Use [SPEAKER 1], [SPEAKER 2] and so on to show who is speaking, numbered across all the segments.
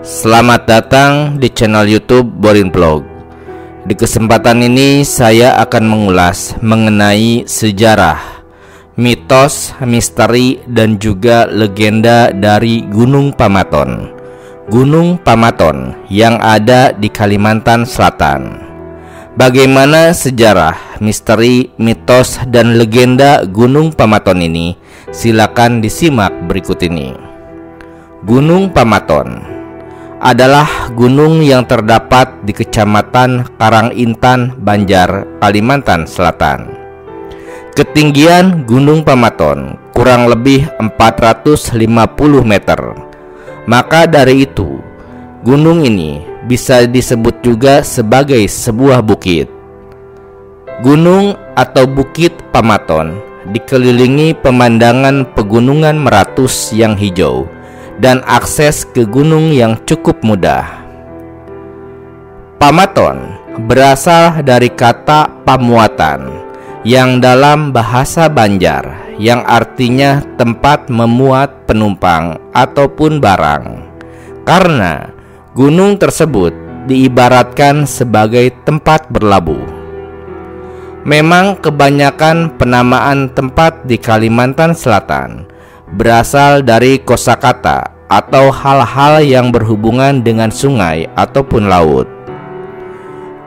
[SPEAKER 1] Selamat datang di channel YouTube Borin Vlog. Di kesempatan ini saya akan mengulas mengenai sejarah, mitos, misteri, dan juga legenda dari Gunung Pamaton. Gunung Pamaton yang ada di Kalimantan Selatan. Bagaimana sejarah, misteri, mitos, dan legenda Gunung Pamaton ini? Silakan disimak berikut ini. Gunung Pamaton adalah gunung yang terdapat di Kecamatan Karangintan, Banjar, Kalimantan Selatan. Ketinggian Gunung Pamaton kurang lebih 450 meter. Maka dari itu, gunung ini bisa disebut juga sebagai sebuah bukit. Gunung atau Bukit Pamaton dikelilingi pemandangan pegunungan meratus yang hijau dan akses ke gunung yang cukup mudah. Pamaton berasal dari kata pamuatan yang dalam bahasa Banjar yang artinya tempat memuat penumpang ataupun barang, karena gunung tersebut diibaratkan sebagai tempat berlabuh. Memang kebanyakan penamaan tempat di Kalimantan Selatan berasal dari kosakata atau hal-hal yang berhubungan dengan sungai ataupun laut.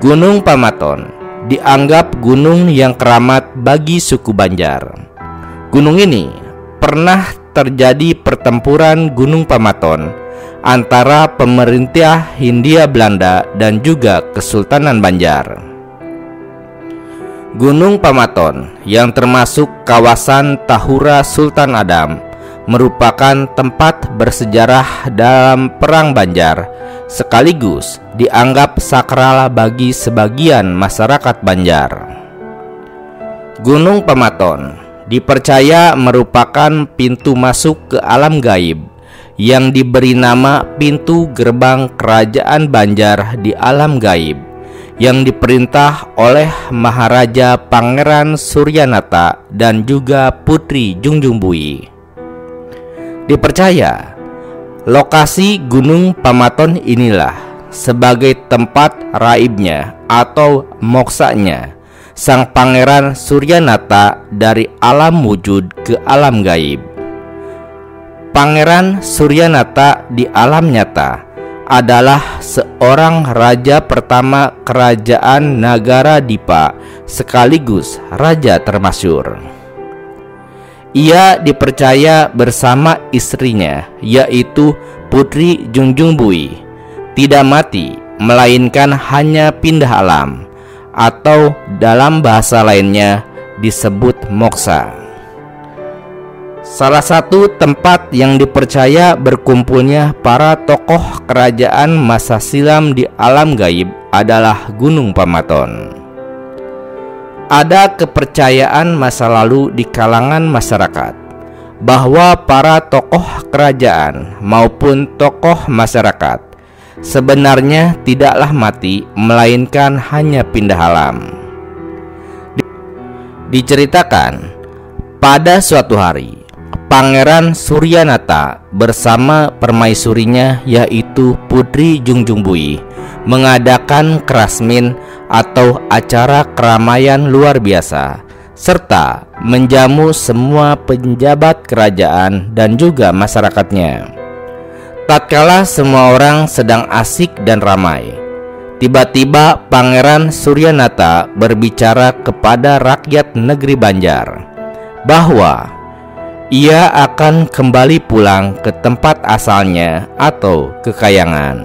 [SPEAKER 1] Gunung Pamaton dianggap gunung yang keramat bagi suku Banjar. Gunung ini pernah terjadi pertempuran Gunung Pamaton antara pemerintah Hindia Belanda dan juga Kesultanan Banjar. Gunung Pamaton yang termasuk kawasan Tahura Sultan Adam merupakan tempat bersejarah dalam Perang Banjar, sekaligus dianggap sakral bagi sebagian masyarakat Banjar. Gunung Pamaton dipercaya merupakan pintu masuk ke alam gaib yang diberi nama pintu gerbang kerajaan Banjar di alam gaib, yang diperintah oleh Maharaja Pangeran Suryanata dan juga Putri Jungjungbui. Dipercaya lokasi Gunung Pamaton inilah sebagai tempat raibnya atau moksanya sang Pangeran Suryanata dari alam wujud ke alam gaib. Pangeran Suryanata di alam nyata adalah seorang raja pertama kerajaan Nagara Dipa sekaligus raja termasyhur. Ia dipercaya bersama istrinya, yaitu Putri Jungjungbui, tidak mati melainkan hanya pindah alam, atau dalam bahasa lainnya disebut moksa. Salah satu tempat yang dipercaya berkumpulnya para tokoh kerajaan masa silam di alam gaib adalah Gunung Pamaton. Ada kepercayaan masa lalu di kalangan masyarakat bahwa para tokoh kerajaan maupun tokoh masyarakat sebenarnya tidaklah mati melainkan hanya pindah alam. Diceritakan pada suatu hari Pangeran Suryanata bersama permaisurinya yaitu Putri Jungjungbui mengadakan kerasmin atau acara keramaian luar biasa serta menjamu semua penjabat kerajaan dan juga masyarakatnya. Tatkala semua orang sedang asik dan ramai, tiba-tiba Pangeran Suryanata berbicara kepada rakyat negeri Banjar bahwa ia akan kembali pulang ke tempat asalnya atau ke Kayangan,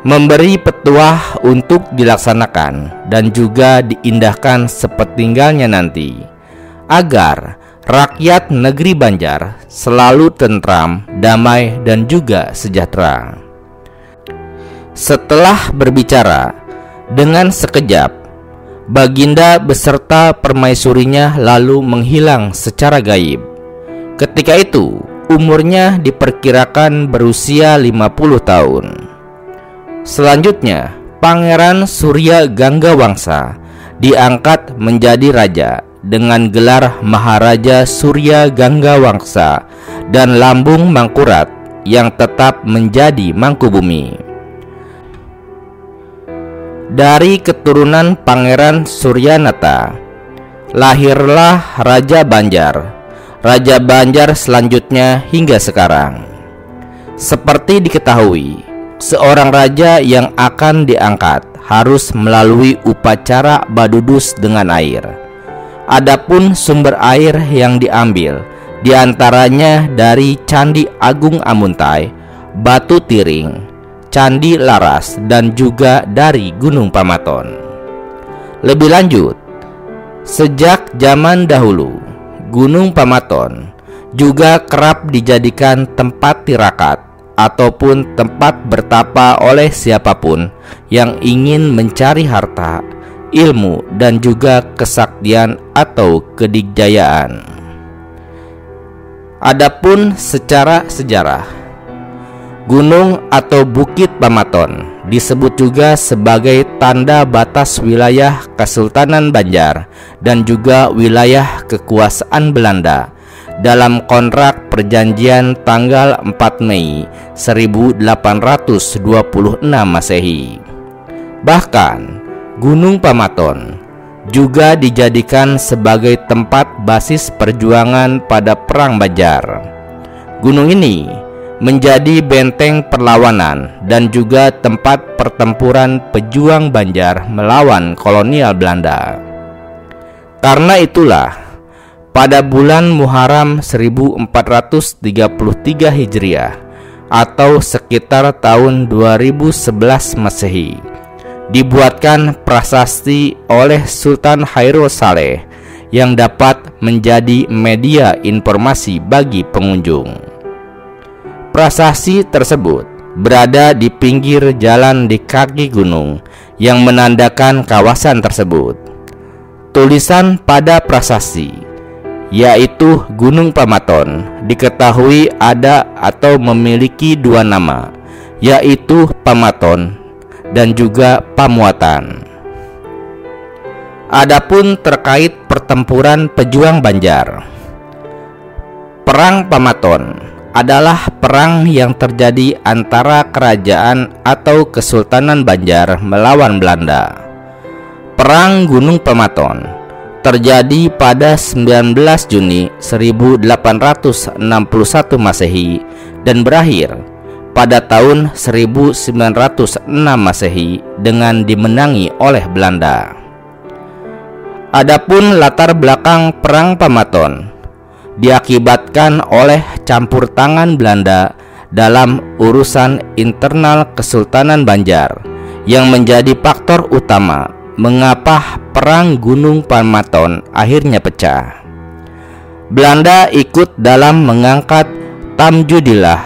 [SPEAKER 1] memberi petuah untuk dilaksanakan dan juga diindahkan sepertinggalnya nanti, agar rakyat negeri Banjar selalu tentram, damai, dan juga sejahtera. Setelah berbicara, dengan sekejap Baginda beserta permaisurinya lalu menghilang secara gaib. Ketika itu umurnya diperkirakan berusia 50 tahun. Selanjutnya Pangeran Surya Ganggawangsa diangkat menjadi raja dengan gelar Maharaja Surya Ganggawangsa dan lambung Mangkurat yang tetap menjadi Mangkubumi. Dari keturunan Pangeran Suryanata lahirlah Raja Banjar. Raja Banjar selanjutnya hingga sekarang. Seperti diketahui, seorang raja yang akan diangkat harus melalui upacara badudus dengan air. Adapun sumber air yang diambil diantaranya dari Candi Agung Amuntai, Batu Tiring, Candi Laras, dan juga dari Gunung Pamaton. Lebih lanjut, sejak zaman dahulu, Gunung Pamaton juga kerap dijadikan tempat tirakat ataupun tempat bertapa oleh siapapun yang ingin mencari harta, ilmu, dan juga kesaktian atau kedikjayaan. Adapun secara sejarah, Gunung atau Bukit Pamaton disebut juga sebagai tanda batas wilayah Kesultanan Banjar dan juga wilayah kekuasaan Belanda dalam kontrak perjanjian tanggal 4 Mei 1826 Masehi. Bahkan Gunung Pamaton juga dijadikan sebagai tempat basis perjuangan pada Perang Banjar. Gunung ini menjadi benteng perlawanan dan juga tempat pertempuran pejuang Banjar melawan kolonial Belanda. Karena itulah, pada bulan Muharram 1433 Hijriah atau sekitar tahun 2011 Masehi, dibuatkan prasasti oleh Sultan Hairul Saleh yang dapat menjadi media informasi bagi pengunjung. Prasasti tersebut berada di pinggir jalan di kaki gunung yang menandakan kawasan tersebut. Tulisan pada prasasti, yaitu Gunung Pamaton, diketahui ada atau memiliki dua nama, yaitu Pamaton dan juga Pamuatan. Adapun terkait pertempuran pejuang Banjar, Perang Pamaton adalah perang yang terjadi antara kerajaan atau Kesultanan Banjar melawan Belanda. Perang Gunung Pamaton terjadi pada 19 Juni 1861 Masehi dan berakhir pada tahun 1906 Masehi dengan dimenangi oleh Belanda. Adapun latar belakang Perang Pamaton diakibatkan oleh campur tangan Belanda dalam urusan internal Kesultanan Banjar yang menjadi faktor utama mengapa Perang Gunung Pamaton akhirnya pecah. Belanda ikut dalam mengangkat Tamjudillah,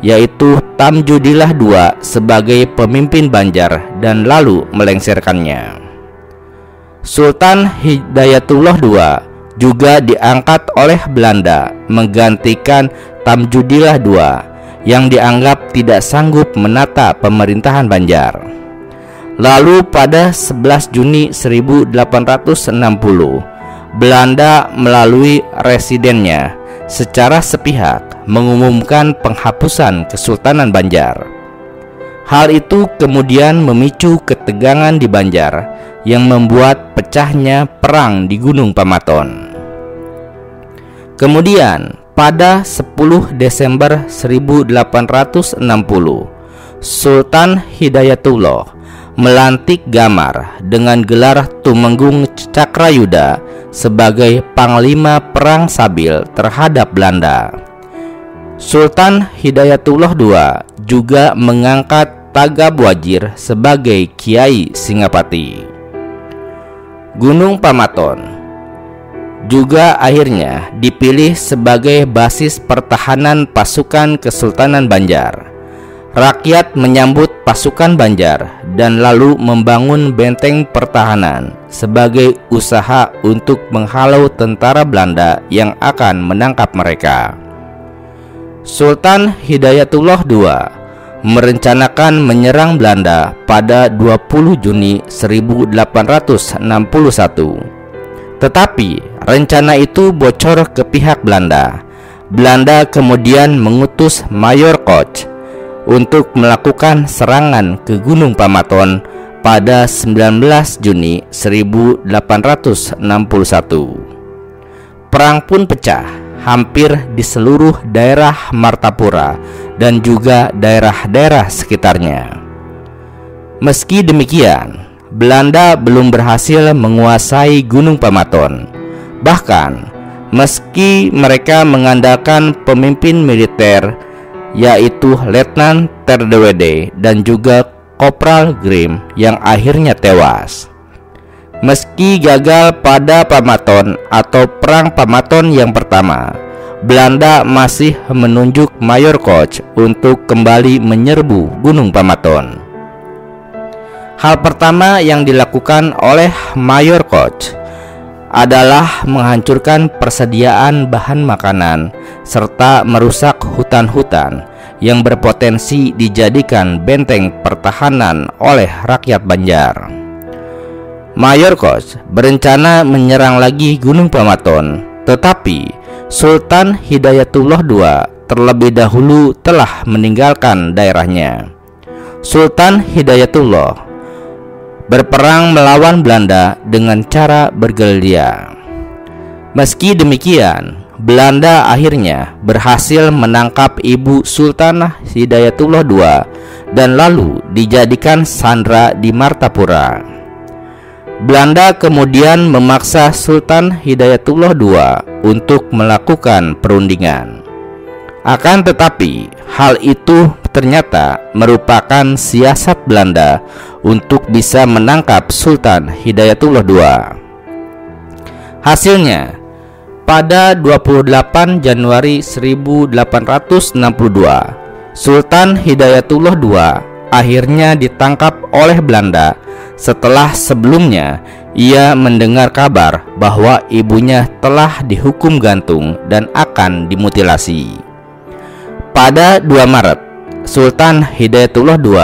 [SPEAKER 1] yaitu Tamjudillah II sebagai pemimpin Banjar dan lalu melengsarkannya. Sultan Hidayatullah II juga diangkat oleh Belanda menggantikan Tamjudillah II yang dianggap tidak sanggup menata pemerintahan Banjar. Lalu pada 11 Juni 1860, Belanda melalui residennya secara sepihak mengumumkan penghapusan Kesultanan Banjar. Hal itu kemudian memicu ketegangan di Banjar yang membuat pecahnya perang di Gunung Pamaton. Kemudian pada 10 Desember 1860, Sultan Hidayatullah melantik Gamar dengan gelar Tumenggung Cakrayuda sebagai Panglima Perang Sabil terhadap Belanda. Sultan Hidayatullah II juga mengangkat Tagab Wajir sebagai Kiai Singapati. Gunung Pamaton juga akhirnya dipilih sebagai basis pertahanan pasukan Kesultanan Banjar. Rakyat menyambut pasukan Banjar dan lalu membangun benteng pertahanan sebagai usaha untuk menghalau tentara Belanda yang akan menangkap mereka. Sultan Hidayatullah II merencanakan menyerang Belanda pada 20 Juni 1861. Tetapi rencana itu bocor ke pihak Belanda. Belanda kemudian mengutus Mayor Koch untuk melakukan serangan ke Gunung Pamaton pada 19 Juni 1861. Perang pun pecah hampir di seluruh daerah Martapura dan juga daerah-daerah sekitarnya. Meski demikian, Belanda belum berhasil menguasai Gunung Pamaton. Bahkan, meski mereka mengandalkan pemimpin militer yaitu Letnan Terdewede dan juga Kopral Grim yang akhirnya tewas. Meski gagal pada Pamaton atau Perang Pamaton yang pertama, Belanda masih menunjuk Mayor Koch untuk kembali menyerbu Gunung Pamaton. Hal pertama yang dilakukan oleh Mayor Koch adalah menghancurkan persediaan bahan makanan serta merusak hutan-hutan yang berpotensi dijadikan benteng pertahanan oleh rakyat Banjar. Mayor Koch berencana menyerang lagi Gunung Pamaton, tetapi Sultan Hidayatullah II terlebih dahulu telah meninggalkan daerahnya. Sultan Hidayatullah berperang melawan Belanda dengan cara bergerilya. Meski demikian, Belanda akhirnya berhasil menangkap ibu Sultan Hidayatullah II dan lalu dijadikan sandera di Martapura. Belanda kemudian memaksa Sultan Hidayatullah II untuk melakukan perundingan. Akan tetapi, hal itu ternyata merupakan siasat Belanda untuk bisa menangkap Sultan Hidayatullah II. Hasilnya, pada 28 Januari 1862, Sultan Hidayatullah II akhirnya ditangkap oleh Belanda setelah sebelumnya ia mendengar kabar bahwa ibunya telah dihukum gantung dan akan dimutilasi. Pada 2 Maret, Sultan Hidayatullah II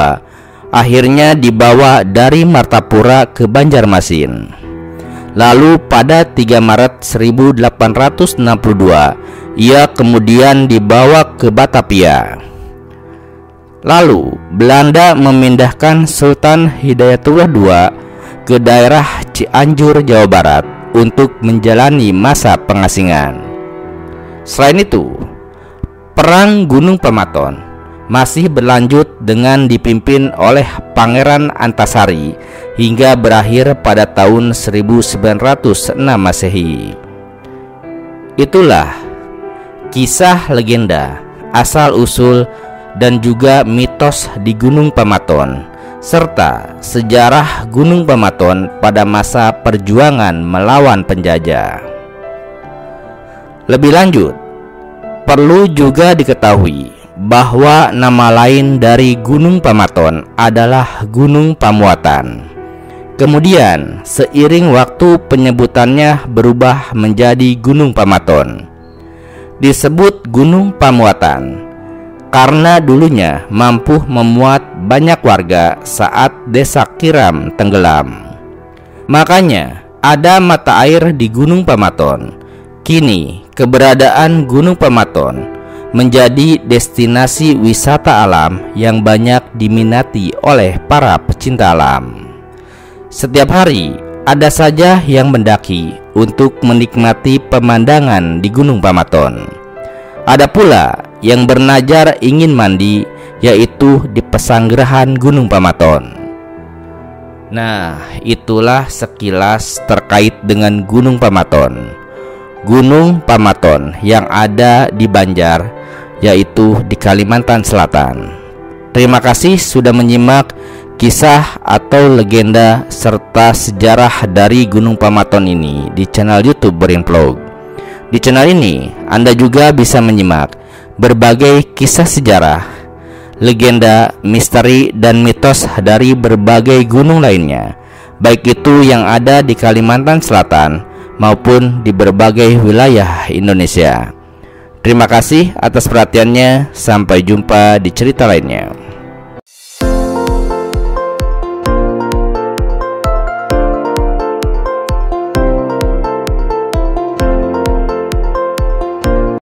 [SPEAKER 1] akhirnya dibawa dari Martapura ke Banjarmasin. Lalu pada 3 Maret 1862, ia kemudian dibawa ke Batavia. Lalu Belanda memindahkan Sultan Hidayatullah II ke daerah Cianjur, Jawa Barat untuk menjalani masa pengasingan. Selain itu, Perang Gunung Pamaton masih berlanjut dengan dipimpin oleh Pangeran Antasari hingga berakhir pada tahun 1906 Masehi. Itulah kisah legenda, asal-usul dan juga mitos di Gunung Pamaton serta sejarah Gunung Pamaton pada masa perjuangan melawan penjajah. Lebih lanjut, perlu juga diketahui bahwa nama lain dari Gunung Pamaton adalah Gunung Pamuatan. Kemudian, seiring waktu penyebutannya berubah menjadi Gunung Pamaton. Disebut Gunung Pamuatan karena dulunya mampu memuat banyak warga saat Desa Kiram tenggelam. Makanya, ada mata air di Gunung Pamaton. Kini, keberadaan Gunung Pamaton menjadi destinasi wisata alam yang banyak diminati oleh para pecinta alam. Setiap hari ada saja yang mendaki untuk menikmati pemandangan di Gunung Pamaton. Ada pula yang bernajar ingin mandi, yaitu di pesanggerahan Gunung Pamaton. Nah, itulah sekilas terkait dengan Gunung Pamaton. Gunung Pamaton yang ada di Banjar, yaitu di Kalimantan Selatan. Terima kasih sudah menyimak kisah atau legenda serta sejarah dari Gunung Pamaton ini di channel YouTube Boring Vlog. Di channel ini Anda juga bisa menyimak berbagai kisah sejarah, legenda, misteri, dan mitos dari berbagai gunung lainnya, baik itu yang ada di Kalimantan Selatan maupun di berbagai wilayah Indonesia. Terima kasih atas perhatiannya. Sampai jumpa di cerita lainnya.